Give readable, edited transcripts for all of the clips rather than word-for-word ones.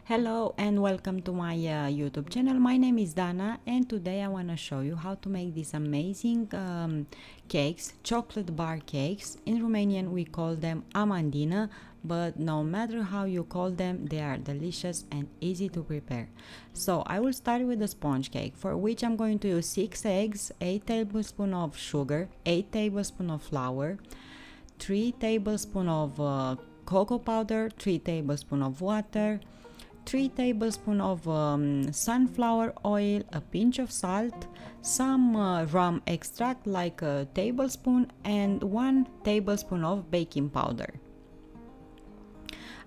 Hello and welcome to my YouTube channel. My name is Dana and today I want to show you how to make these amazing cakes, chocolate bar cakes. In Romanian we call them Amandina, but no matter how you call them, they are delicious and easy to prepare. So I will start with the sponge cake, for which I'm going to use 6 eggs, 8 tablespoons of sugar, 8 tablespoons of flour, 3 tablespoons of cocoa powder, 3 tablespoons of water, 3 tablespoons of sunflower oil, a pinch of salt, some rum extract like a tablespoon, and 1 tablespoon of baking powder.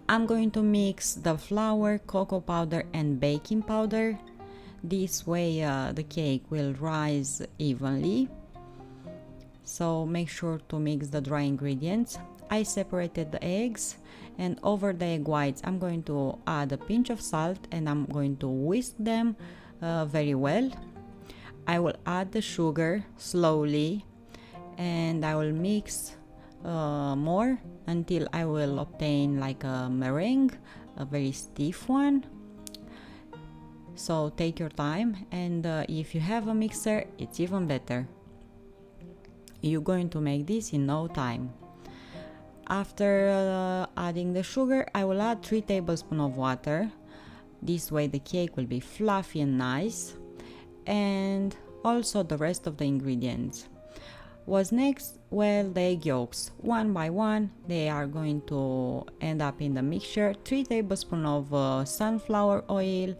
I'm going to mix the flour, cocoa powder and baking powder. This way the cake will rise evenly. So make sure to mix the dry ingredients. I separated the eggs, and over the egg whites I'm going to add a pinch of salt and I'm going to whisk them very well. I will add the sugar slowly and I will mix more until I will obtain like a meringue, a very stiff one. So take your time, and if you have a mixer it's even better. You're going to make this in no time. After adding the sugar, I will add 3 tablespoons of water. This way the cake will be fluffy and nice. And also the rest of the ingredients. What's next? Well, the egg yolks. One by one, they are going to end up in the mixture. 3 tablespoons of sunflower oil,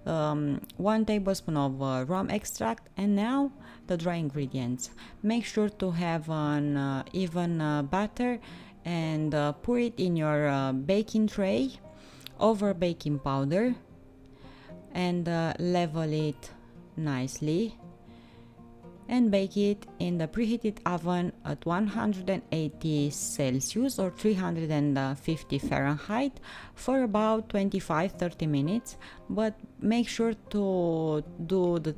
1 tablespoon of rum extract, and now the dry ingredients. Make sure to have an even batter and pour it in your baking tray over baking powder and level it nicely and bake it in the preheated oven at 180 Celsius or 350 Fahrenheit for about 25-30 minutes, but make sure to do the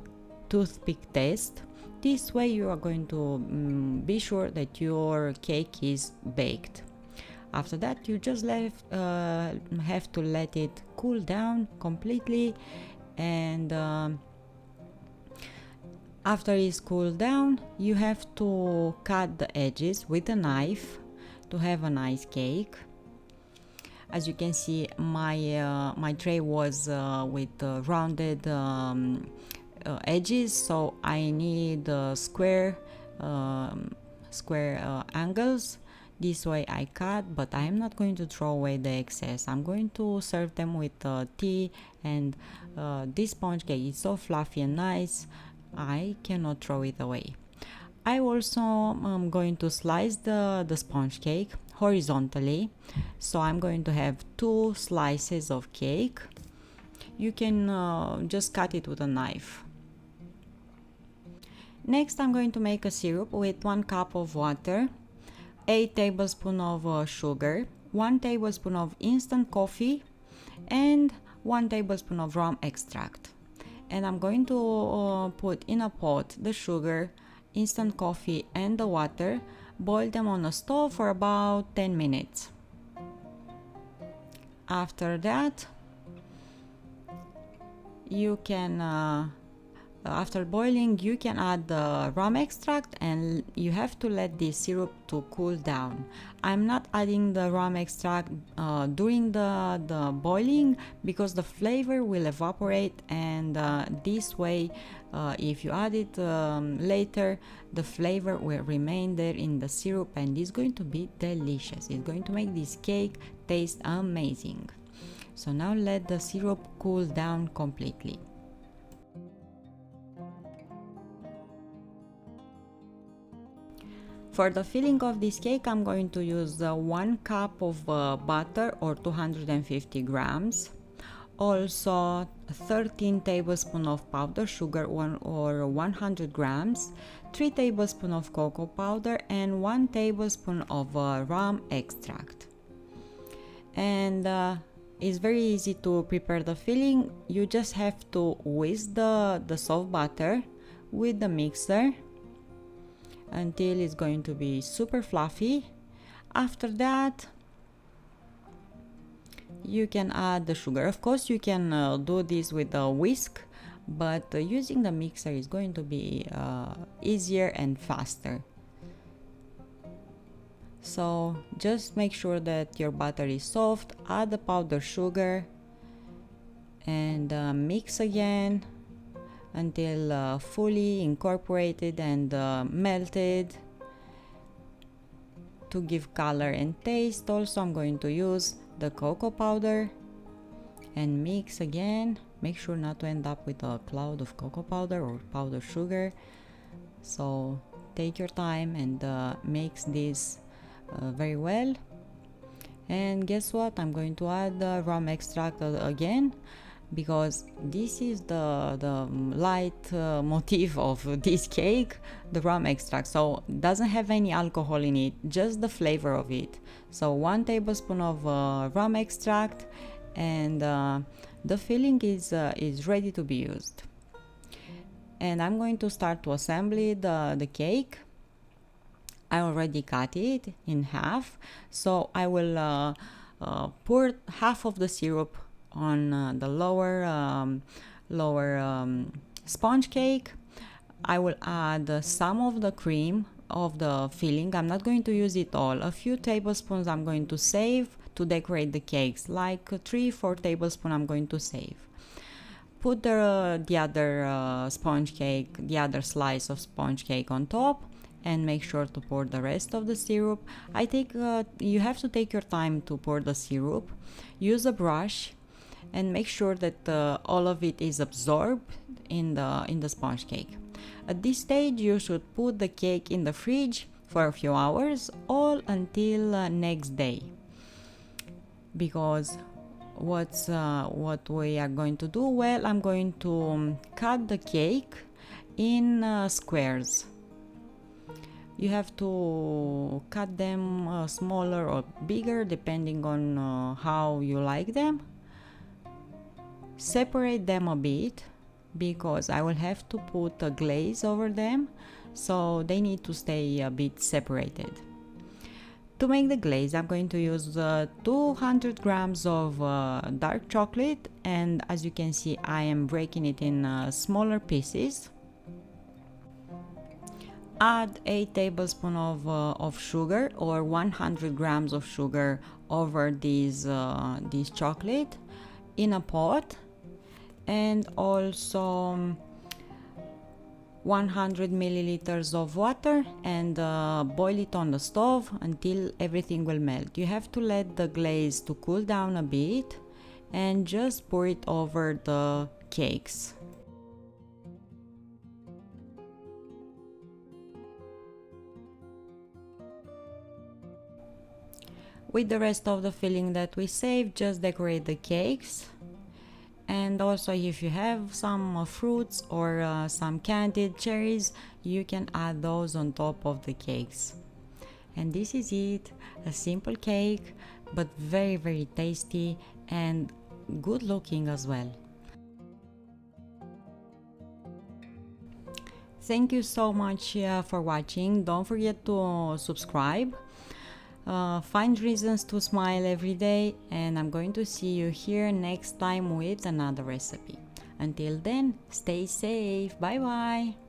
toothpick test. This way you are going to be sure that your cake is baked. After that you just have to let it cool down completely, and after it's cooled down you have to cut the edges with a knife to have a nice cake. As you can see, my tray was with rounded edges, so I need square angles. This way I cut, but I am not going to throw away the excess. I'm going to serve them with tea, and this sponge cake is so fluffy and nice, I cannot throw it away. I also am going to slice the sponge cake horizontally, so I'm going to have 2 slices of cake. You can just cut it with a knife. Next I'm going to make a syrup with 1 cup of water, 8 tablespoons of sugar, 1 tablespoon of instant coffee, and 1 tablespoon of rum extract. And I'm going to put in a pot the sugar, instant coffee and the water, boil them on a stove for about 10 minutes. After that you can after boiling you can add the rum extract, and you have to let the syrup to cool down. I'm not adding the rum extract during the boiling because the flavor will evaporate, and this way if you add it later the flavor will remain there in the syrup and it's going to be delicious. It's going to make this cake taste amazing. So now let the syrup cool down completely. For the filling of this cake I'm going to use 1 cup of butter or 250 grams, also 13 tablespoons of powdered sugar or 100 grams, 3 tablespoons of cocoa powder and 1 tablespoon of rum extract. And it's very easy to prepare the filling. You just have to whisk the soft butter with the mixer until it's going to be super fluffy. After that you can add the sugar. Of course you can do this with a whisk, but using the mixer is going to be easier and faster. So just make sure that your butter is soft, add the powdered sugar and mix again until fully incorporated and melted. To give color and taste, also I'm going to use the cocoa powder and mix again. Make sure not to end up with a cloud of cocoa powder or powdered sugar. So take your time and mix this very well. And guess what, I'm going to add the rum extract again, because this is the light motif of this cake, the rum extract. So it doesn't have any alcohol in it, just the flavor of it. So 1 tablespoon of rum extract, and the filling is ready to be used. And I'm going to start to assemble the cake. I already cut it in half, so I will pour half of the syrup on the lower sponge cake. I will add some of the cream of the filling. I'm not going to use it all. A few tablespoons I'm going to save to decorate the cakes, like 3-4 tablespoons I'm going to save. Put the other sponge cake, the other slice of sponge cake on top, and make sure to pour the rest of the syrup. You have to take your time to pour the syrup. Use a brush and make sure that all of it is absorbed in the sponge cake. At this stage you should put the cake in the fridge for a few hours, all until next day, because what we are going to do, well, I'm going to cut the cake in squares. You have to cut them smaller or bigger depending on how you like them. Separate them a bit, because I will have to put a glaze over them, so they need to stay a bit separated. To make the glaze, I'm going to use 200 grams of dark chocolate, and as you can see, I am breaking it in smaller pieces. Add 8 tablespoons of sugar, or 100 grams of sugar over this chocolate in a pot, and also 100 milliliters of water, and boil it on the stove until everything will melt. You have to let the glaze to cool down a bit and just pour it over the cakes. With the rest of the filling that we saved, just decorate the cakes. And also, if you have some fruits or some candied cherries, you can add those on top of the cakes. And this is it, a simple cake, but very, very tasty and good looking as well. Thank you so much for watching. Don't forget to subscribe. Find reasons to smile every day, and I'm going to see you here next time with another recipe. Until then, stay safe. Bye bye.